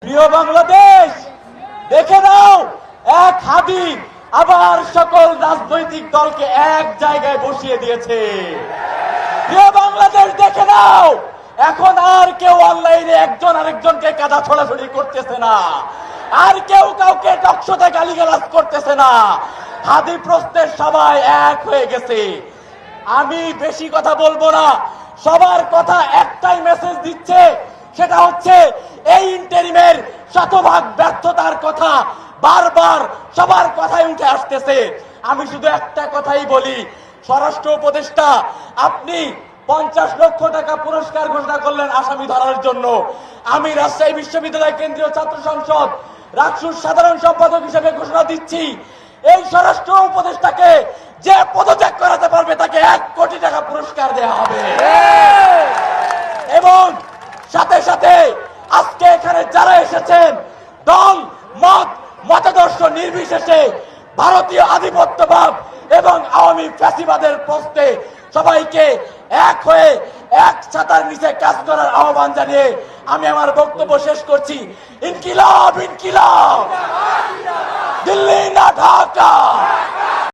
প্রিয় বাংলাদেশ, দেখে নাও, এক হাদি আবার সকল রাজনৈতিক দলকে এক জায়গায় বসিয়ে দিয়েছে। প্রিয় বাংলাদেশ, দেখে নাও, এখন আর কেউ অনলাইনে একজন আরেকজনকে কাদা ছড়াছড়ি করতেছে না, আর কেউ কাউকে টকশোতে গালিগালাজ করতেছে না। হাদি প্রশ্নের সবাই এক হয়ে গেছে। আমি বেশি কথা বলবো না, সবার কথা একটাই মেসেজ দিচ্ছে, সেটা হচ্ছে এই ইন্টারিমের শতভাগ ব্যর্থতার কথা বারবার সবার কথাই উঠে আসতেছে। আমি শুধু একটা কথাই বলি, স্বরাষ্ট্র উপদেষ্টা, আপনি 50 লক্ষ টাকা পুরস্কার ঘোষণা করলেন আসামি ধরার জন্য। আমি রাজশাহী বিশ্ববিদ্যালয় কেন্দ্রীয় ছাত্র সংসদ রাকসুর সাধারণ সম্পাদক হিসেবে ঘোষণা দিচ্ছি, এই স্বরাষ্ট্র উপদেষ্টাকে যে পদত্যাগ করাতে পারবে তাকে 1 কোটি টাকা পুরস্কার দেওয়া হবে। এবং সাথে সাথে আজকে এখানে যারা এসেছেন, দল মত মতাদর্শ নির্বিশেষে ভারতীয় আধিপত্যবাদ এবং আওয়ামী ফ্যাসিবাদের প্রশ্নে সবাইকে এক হয়ে এক ছাতার নিচে কাজ করার আহ্বান জানিয়ে আমি আমার বক্তব্য শেষ করছি। ইনকিলাব, ইনকিলাব, দিল্লি না ঢাকা।